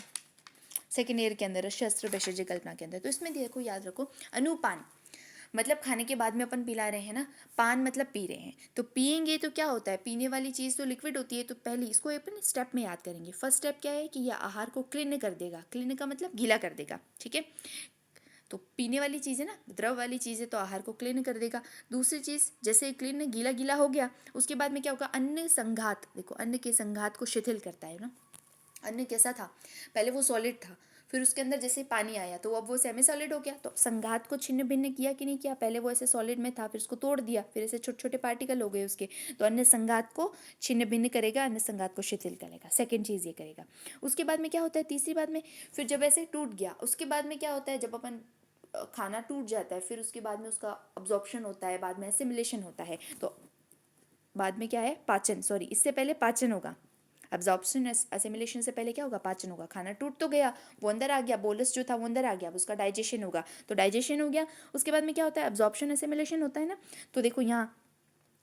सेकेंड ईयर के अंदर शस्त्र भेषज कल्पना के अंदर। तो इसमें देखो याद रखो, अनुपान मतलब खाने के बाद में अपन पिला रहे हैं ना, पान मतलब पी रहे हैं, तो पिएंगे तो क्या होता है, पीने वाली चीज़ तो लिक्विड होती है, तो पहले इसको अपन स्टेप में याद करेंगे। फर्स्ट स्टेप क्या है कि यह आहार को क्लीन कर देगा, क्लीन का मतलब गीला कर देगा, ठीक है। तो पीने वाली चीज़ है ना, द्रव वाली चीज़ है, तो आहार को क्लीन कर देगा। दूसरी चीज़, जैसे क्लीन गीला गीला हो गया, उसके बाद में क्या होगा, अन्न संघात, देखो अन्न के संघात को शिथिल करता है ना। अन्न कैसा था, पहले वो सॉलिड था, फिर उसके अंदर जैसे पानी आया तो अब वो सेमी सॉलिड हो गया, तो संघात को छिन्न भिन्न किया कि नहीं किया, पहले वो ऐसे सॉलिड में था, फिर उसको तोड़ दिया, फिर ऐसे छोटे छोटे पार्टिकल हो गए उसके, तो अन्य संघात को छिन्न भिन्न करेगा, अन्य संघात को शिथिल करेगा, सेकेंड चीज़ ये करेगा। उसके बाद में क्या होता है, तीसरी बात में, फिर जब ऐसे टूट गया, उसके बाद में क्या होता है, जब अपन खाना टूट जाता है, फिर उसके बाद में उसका अब्जॉर्प्शन होता है, बाद में एसिमिलेशन होता है, तो बाद में क्या है, पाचन, सॉरी इससे पहले पाचन होगा। अब्जॉर्प्शन असिमिलेशन से पहले क्या होगा, पाचन होगा। खाना टूट तो गया, वो अंदर आ गया, बोलस जो था वो अंदर आ गया, अब उसका डाइजेशन होगा, तो डाइजेशन हो गया, उसके बाद में क्या होता है, अब्जॉर्प्शन असिमिलेशन होता है ना। तो देखो यहाँ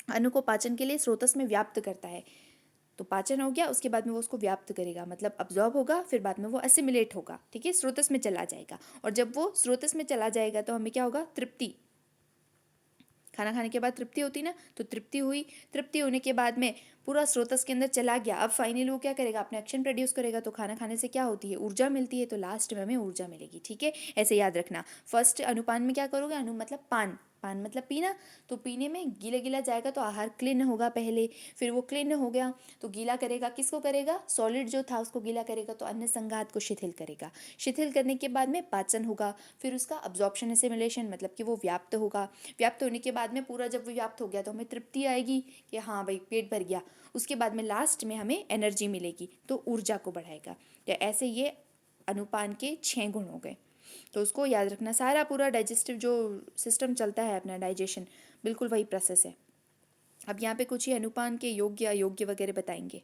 अन्न को पाचन के लिए स्रोतस में व्याप्त करता है, तो पाचन हो गया, उसके बाद में वो उसको व्याप्त करेगा, मतलब अब्जॉर्ब होगा, फिर बाद में वो असिमिलेट होगा, ठीक है, स्रोतस में चला जाएगा। और जब वो स्रोतस में चला जाएगा तो हमें क्या होगा, तृप्ति, खाना खाने के बाद तृप्ति होती ना, तो तृप्ति हुई, तृप्ति होने के बाद में पूरा स्रोतस के अंदर चला गया, अब फाइनली वो क्या करेगा, अपने एक्शन प्रोड्यूस करेगा, तो खाना खाने से क्या होती है, ऊर्जा मिलती है, तो लास्ट में हमें ऊर्जा मिलेगी, ठीक है। ऐसे याद रखना, फर्स्ट अनुपान में क्या करोगे, अनु मतलब पान, पान मतलब पीना, तो पीने में गीला गीला जाएगा तो आहार क्लीन होगा पहले, फिर वो क्लीन हो गया तो गीला करेगा, किसको करेगा, सॉलिड जो था उसको गीला करेगा, तो अन्न संघात को शिथिल करेगा, शिथिल करने के बाद में पाचन होगा, फिर उसका अब्जॉर्प्शन एसिमिलेशन मतलब कि वो व्याप्त होगा, व्याप्त होने के बाद में पूरा जब वो व्याप्त हो गया तो हमें तृप्ति आएगी कि हाँ भाई पेट भर गया, उसके बाद में लास्ट में हमें एनर्जी मिलेगी, तो ऊर्जा को बढ़ाएगा। या ऐसे ये अनुपान के 6 गुण हो गए, तो उसको याद रखना, सारा पूरा डाइजेस्टिव जो सिस्टम चलता है अपना डाइजेशन, बिल्कुल वही प्रोसेस है। अब यहाँ पे कुछ ही अनुपान के योग्य अयोग्य वगैरह बताएंगे।